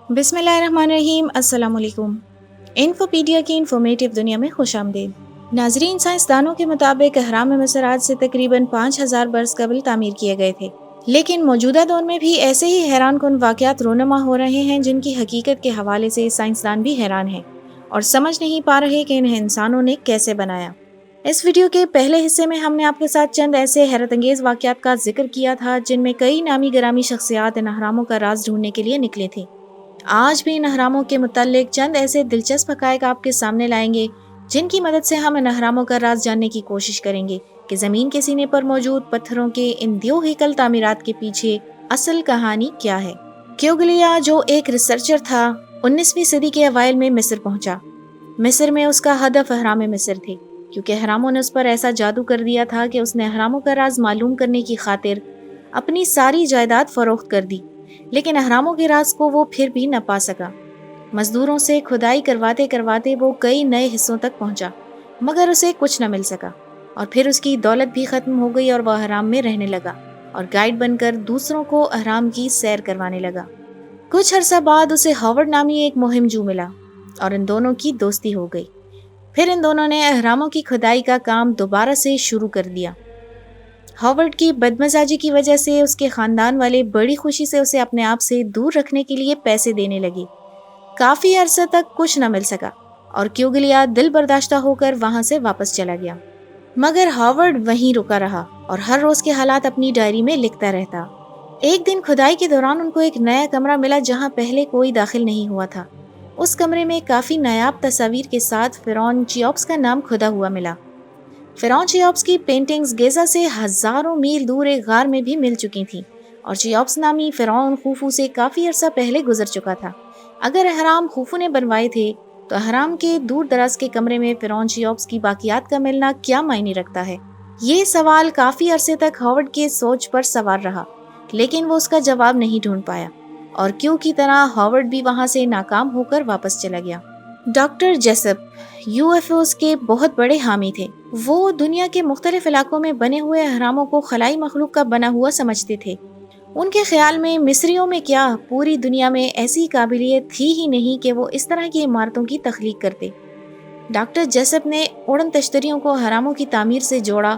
بسم اللہ الرحمن الرحیم۔ السلام علیکم۔ انفوپیڈیا کی انفارمیٹیو دنیا میں خوش آمدید۔ ناظرین، سائنسدانوں کے مطابق اہرام مصر آج سے تقریباً 5000 برس قبل تعمیر کیے گئے تھے، لیکن موجودہ دور میں بھی ایسے ہی حیران کن واقعات رونما ہو رہے ہیں جن کی حقیقت کے حوالے سے سائنسدان بھی حیران ہیں اور سمجھ نہیں پا رہے کہ انہیں انسانوں نے کیسے بنایا۔ اس ویڈیو کے پہلے حصے میں ہم نے آپ کے ساتھ چند ایسے حیرت انگیز واقعات کا ذکر کیا تھا جن میں کئی نامی گرامی شخصیات ان اہراموں کا راز ڈھونڈنے کے لیے نکلے تھے۔ آج بھی ان اہراموں کے متعلق چند ایسے دلچسپ حقائق آپ کے سامنے لائیں گے جن کی مدد سے ہم ان اہراموں کا راز جاننے کی کوشش کریں گے کہ زمین کے سینے پر موجود پتھروں کے ان دیو ہیکل تعمیرات کے پیچھے اصل کہانی کیا ہے۔ کیوگلیا، جو ایک ریسرچر تھا، 19ویں صدی کے اوائل میں مصر پہنچا۔ مصر میں اس کا ہدف اہرام مصر تھے، کیونکہ اہراموں نے اس پر ایسا جادو کر دیا تھا کہ اس نے اہراموں کا راز معلوم کرنے کی خاطر اپنی ساری جائیداد فروخت کر دی، لیکن اہراموں کے راز کو وہ پھر بھی نہ پا سکا۔ مزدوروں سے کھدائی کرواتے کرواتے وہ کئی نئے حصوں تک پہنچا، مگر اسے کچھ نہ مل سکا، اور پھر اس کی دولت بھی ختم ہو گئی اور وہ اہرام میں رہنے لگا اور گائیڈ بن کر دوسروں کو اہرام کی سیر کروانے لگا۔ کچھ عرصہ بعد اسے ہاورڈ نامی ایک مہم جو ملا اور ان دونوں کی دوستی ہو گئی۔ پھر ان دونوں نے اہراموں کی کھدائی کا کام دوبارہ سے شروع کر دیا۔ ہاورڈ کی بدمزاجی کی وجہ سے اس کے خاندان والے بڑی خوشی سے اسے اپنے آپ سے دور رکھنے کے لیے پیسے دینے لگے۔ کافی عرصے تک کچھ نہ مل سکا اور کیوگلیا دل برداشتہ ہو کر وہاں سے واپس چلا گیا، مگر ہاورڈ وہیں رکا رہا اور ہر روز کے حالات اپنی ڈائری میں لکھتا رہتا۔ ایک دن کھدائی کے دوران ان کو ایک نیا کمرہ ملا جہاں پہلے کوئی داخل نہیں ہوا تھا۔ اس کمرے میں کافی نایاب تصاویر کے ساتھ فرعون چیوپس کا نام کھدا ہوا ملا۔ فرعون چیوپس کی پینٹنگز گیزا سے ہزاروں میل دور ایک غار میں بھی مل چکی تھیں، اور چیوپس نامی فرعون خوفو سے کافی عرصہ پہلے گزر چکا تھا۔ اگر اہرام خوفو نے بنوائے تھے تو اہرام کے دور دراز کے کمرے میں فرعون چیوپس کی باقیات کا ملنا کیا معنی رکھتا ہے؟ یہ سوال کافی عرصے تک ہاورڈ کے سوچ پر سوار رہا، لیکن وہ اس کا جواب نہیں ڈھونڈ پایا، اور کیوں کی طرح ہاورڈ بھی وہاں سے ناکام ہو کر واپس چلا گیا۔ ڈاکٹر جیسپ UFOs کے بہت بڑے حامی تھے۔ وہ دنیا کے مختلف علاقوں میں بنے ہوئے اہراموں کو خلائی مخلوق کا بنا ہوا سمجھتے تھے۔ ان کے خیال میں مصریوں میں کیا پوری دنیا میں ایسی قابلیت تھی ہی نہیں کہ وہ اس طرح کی عمارتوں کی تخلیق کرتے۔ ڈاکٹر جیسپ نے اڑن تشتریوں کو اہراموں کی تعمیر سے جوڑا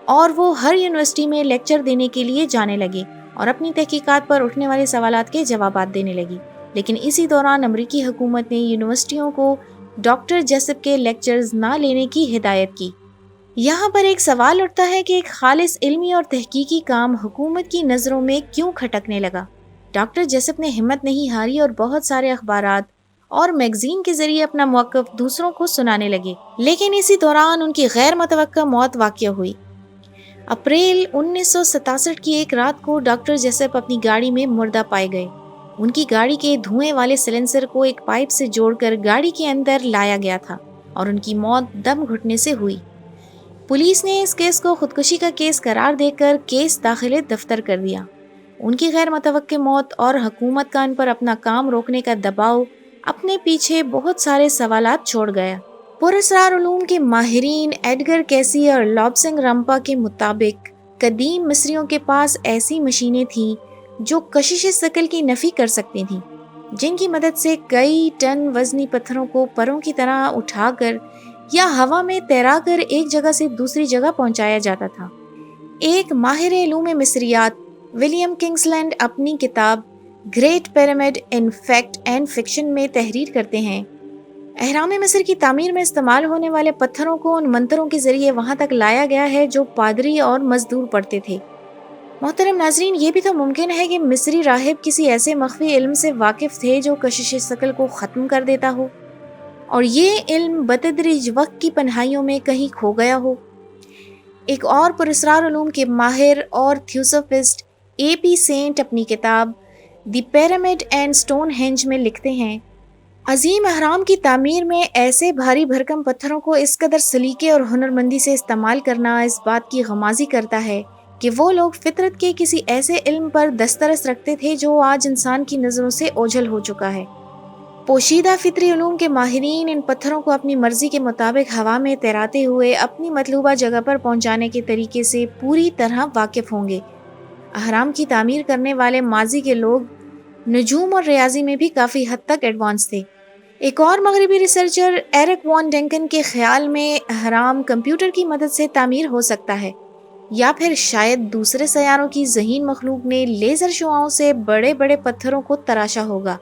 اور وہ ہر یونیورسٹی میں لیکچر دینے کے لیے جانے لگے اور اپنی تحقیقات پر اٹھنے والے سوالات کے جوابات دینے لگی۔ لیکن اسی دوران امریکی حکومت نے یونیورسٹیوں کو ڈاکٹر جیسپ کے لیکچرز نہ لینے کی ہدایت کی۔ یہاں پر ایک سوال اٹھتا ہے کہ ایک خالص علمی اور تحقیقی کام حکومت کی نظروں میں کیوں کھٹکنے لگا؟ ڈاکٹر جیسپ نے ہمت نہیں ہاری اور بہت سارے اخبارات اور میگزین کے ذریعے اپنا موقف دوسروں کو سنانے لگے، لیکن اسی دوران ان کی غیر متوقع موت واقع ہوئی۔ اپریل 1967 کی ایک رات کو ڈاکٹر جیسپ اپنی گاڑی میں مردہ پائے گئے۔ ان کی گاڑی کے دھوئیں والے سلنسر کو ایک پائپ سے جوڑ کر گاڑی کے اندر لایا گیا تھا اور ان کی موت دم گھٹنے سے ہوئی۔ پولیس نے اس کیس کو خودکشی کا کیس قرار دے کر کیس داخل دفتر کر دیا۔ ان کی غیر متوقع موت اور حکومت کا ان پر اپنا کام روکنے کا دباؤ اپنے پیچھے بہت سارے سوالات چھوڑ گیا۔ پراسرار علوم کے ماہرین ایڈگر کیسی اور لابسنگ رمپا کے مطابق قدیم مصریوں کے پاس ایسی مشینیں تھیں جو کشش ثقل کی نفی کر سکتی تھیں، جن کی مدد سے کئی ٹن وزنی پتھروں کو پروں کی طرح اٹھا کر یا ہوا میں تیرا کر ایک جگہ سے دوسری جگہ پہنچایا جاتا تھا۔ ایک ماہر علوم مصریات ولیم کنگسلینڈ اپنی کتاب great pyramid in fact and fiction میں تحریر کرتے ہیں، اہرام مصر کی تعمیر میں استعمال ہونے والے پتھروں کو ان منتروں کے ذریعے وہاں تک لایا گیا ہے جو پادری اور مزدور پڑھتے تھے۔ محترم ناظرین، یہ بھی تو ممکن ہے کہ مصری راہب کسی ایسے مخفی علم سے واقف تھے جو کشش ثقل کو ختم کر دیتا ہو، اور یہ علم بتدریج وقت کی پنہائیوں میں کہیں کھو گیا ہو۔ ایک اور پراسرار علوم کے ماہر اور تھیوسوفسٹ AP سینٹ اپنی کتاب دی پیرامڈ اینڈ سٹون ہینج میں لکھتے ہیں، عظیم اہرام کی تعمیر میں ایسے بھاری بھرکم پتھروں کو اس قدر سلیقے اور ہنرمندی سے استعمال کرنا اس بات کی غمازی کرتا ہے کہ وہ لوگ فطرت کے کسی ایسے علم پر دسترس رکھتے تھے جو آج انسان کی نظروں سے اوجھل ہو چکا ہے۔ پوشیدہ فطری علوم کے ماہرین ان پتھروں کو اپنی مرضی کے مطابق ہوا میں تیراتے ہوئے اپنی مطلوبہ جگہ پر پہنچانے کے طریقے سے پوری طرح واقف ہوں گے۔ اہرام کی تعمیر کرنے والے ماضی کے لوگ نجوم اور ریاضی میں بھی کافی حد تک ایڈوانس تھے۔ ایک اور مغربی ریسرچر ایرک وان ڈینکن کے خیال میں اہرام کمپیوٹر کی مدد سے تعمیر ہو سکتا ہے، یا پھر شاید دوسرے سیاروں کی ذہین مخلوق نے لیزر شعاعوں سے بڑے بڑے پتھروں کو تراشا ہوگا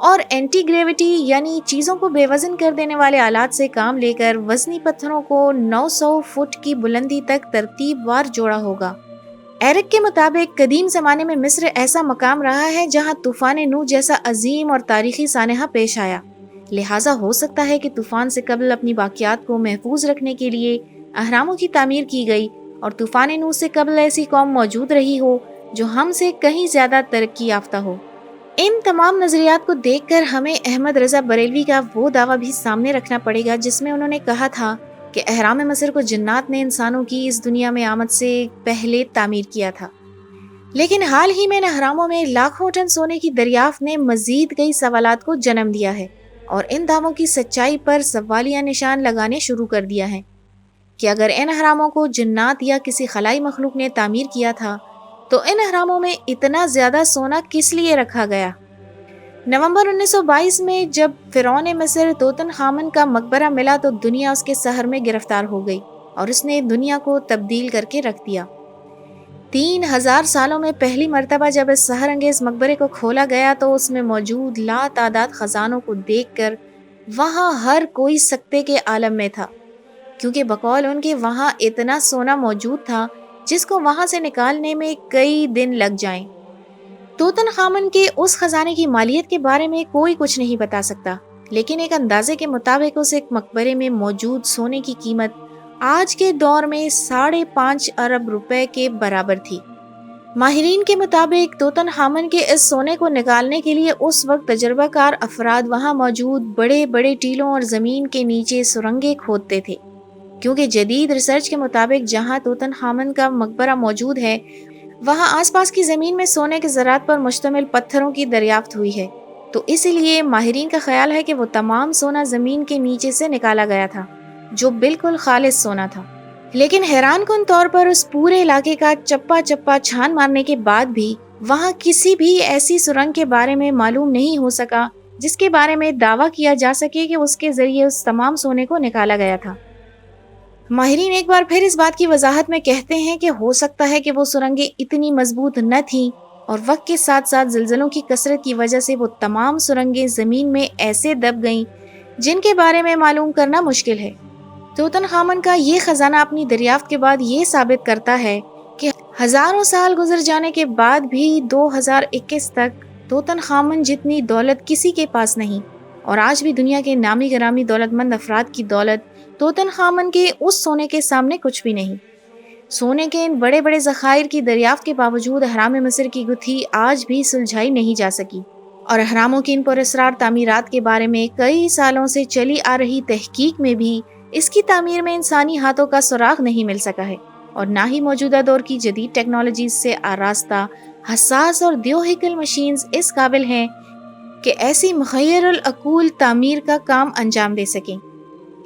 اور اینٹی گریویٹی یعنی چیزوں کو بے وزن کر دینے والے آلات سے کام لے کر وزنی پتھروں کو 900 فٹ کی بلندی تک ترتیب وار جوڑا ہوگا۔ ایرک کے مطابق قدیم زمانے میں مصر ایسا مقام رہا ہے جہاں طوفان نوح جیسا عظیم اور تاریخی سانحہ پیش آیا، لہٰذا ہو سکتا ہے کہ طوفان سے قبل اپنی باقیات کو محفوظ رکھنے کے لیے اہراموں کی تعمیر کی گئی اور طوفان نوح سے قبل ایسی قوم موجود رہی ہو جو ہم سے کہیں زیادہ ترقی یافتہ ہو۔ ان تمام نظریات کو دیکھ کر ہمیں احمد رضا بریلوی کا وہ دعویٰ بھی سامنے رکھنا پڑے گا جس میں انہوں نے کہا تھا کہ اہرام مصر کو جنات نے انسانوں کی اس دنیا میں آمد سے پہلے تعمیر کیا تھا۔ لیکن حال ہی میں ان اہراموں میں لاکھوں ٹن سونے کی دریافت نے مزید کئی سوالات کو جنم دیا ہے اور ان دعووں کی سچائی پر سوالیہ نشان لگانے شروع کر دیا ہے کہ اگر ان اہراموں کو جنات یا کسی خلائی مخلوق نے تعمیر کیا تھا تو ان اہراموں میں اتنا زیادہ سونا کس لیے رکھا گیا؟ نومبر 1922 میں جب فرعون مصر توتن خامن کا مقبرہ ملا تو دنیا اس کے سحر میں گرفتار ہو گئی اور اس نے دنیا کو تبدیل کر کے رکھ دیا۔ 3000 سالوں میں پہلی مرتبہ جب اس سحر انگیز مقبرے کو کھولا گیا تو اس میں موجود لا تعداد خزانوں کو دیکھ کر وہاں ہر کوئی سکتے کے عالم میں تھا، کیونکہ بقول ان کے وہاں اتنا سونا موجود تھا جس کو وہاں سے نکالنے میں کئی دن لگ جائیں۔ توتن خامن کے اس خزانے کی مالیت کے بارے میں کوئی کچھ نہیں بتا سکتا، لیکن ایک اندازے کے مطابق اس ایک مقبرے میں موجود سونے کی قیمت آج کے دور میں 5.5 ارب روپے کے برابر تھی۔ ماہرین کے مطابق توتن خامن کے اس سونے کو نکالنے کے لیے اس وقت تجربہ کار افراد وہاں موجود بڑے بڑے ٹیلوں اور زمین کے نیچے سرنگیں کھودتے تھے، کیونکہ جدید ریسرچ کے مطابق جہاں توتن خامن کا مقبرہ موجود ہے وہاں آس پاس کی زمین میں سونے کے ذرات پر مشتمل پتھروں کی دریافت ہوئی ہے، تو اس لیے ماہرین کا خیال ہے کہ وہ تمام سونا زمین کے نیچے سے نکالا گیا تھا جو بالکل خالص سونا تھا۔ لیکن حیران کن طور پر اس پورے علاقے کا چپا چپا چھان مارنے کے بعد بھی وہاں کسی بھی ایسی سرنگ کے بارے میں معلوم نہیں ہو سکا جس کے بارے میں دعویٰ کیا جا سکے کہ اس کے ذریعے اس تمام سونے کو نکالا گیا تھا۔ ماہرین ایک بار پھر اس بات کی وضاحت میں کہتے ہیں کہ ہو سکتا ہے کہ وہ سرنگیں اتنی مضبوط نہ تھیں اور وقت کے ساتھ ساتھ زلزلوں کی کثرت کی وجہ سے وہ تمام سرنگیں زمین میں ایسے دب گئیں جن کے بارے میں معلوم کرنا مشکل ہے۔ توتن خامن کا یہ خزانہ اپنی دریافت کے بعد یہ ثابت کرتا ہے کہ ہزاروں سال گزر جانے کے بعد بھی 2021 تک توتن خامن جتنی دولت کسی کے پاس نہیں، اور آج بھی دنیا کے نامی گرامی دولت مند افراد کی دولت توتن خامن کے اس سونے کے سامنے کچھ بھی نہیں۔ سونے کے ان بڑے بڑے ذخائر کی دریافت کے باوجود اہرام مصر کی گتھی آج بھی سلجھائی نہیں جا سکی، اور اہراموں کی ان پراسرار تعمیرات کے بارے میں کئی سالوں سے چلی آ رہی تحقیق میں بھی اس کی تعمیر میں انسانی ہاتھوں کا سراغ نہیں مل سکا ہے، اور نہ ہی موجودہ دور کی جدید ٹیکنالوجیز سے آراستہ حساس اور دیوہیکل مشینز اس قابل ہیں کہ ایسی مخیر العقول تعمیر کا کام انجام دے سکیں۔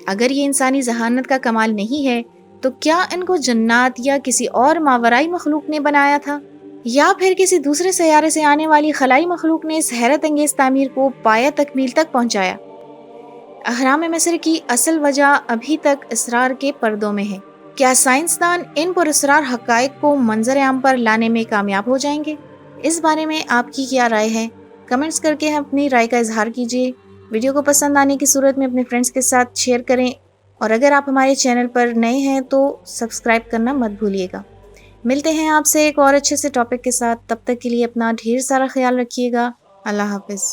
اگر یہ انسانی ذہانت کا کمال نہیں ہے تو کیا ان کو جنات یا کسی اور ماورائی مخلوق نے بنایا تھا، یا پھر کسی دوسرے سیارے سے آنے والی خلائی مخلوق نے اس حیرت انگیز تعمیر کو پایہ تکمیل تک پہنچایا؟ اہرام مصر کی اصل وجہ ابھی تک اسرار کے پردوں میں ہے۔ کیا سائنسدان ان پراسرار حقائق کو منظر عام پر لانے میں کامیاب ہو جائیں گے؟ اس بارے میں آپ کی کیا رائے ہے؟ کمنٹس کر کے اپنی رائے کا اظہار کیجیے۔ ویڈیو کو پسند آنے کی صورت میں اپنے فرینڈز کے ساتھ شیئر کریں، اور اگر آپ ہمارے چینل پر نئے ہیں تو سبسکرائب کرنا مت بھولیے گا۔ ملتے ہیں آپ سے ایک اور اچھے سے ٹاپک کے ساتھ، تب تک کے لیے اپنا ڈھیر سارا خیال رکھیے گا۔ اللہ حافظ۔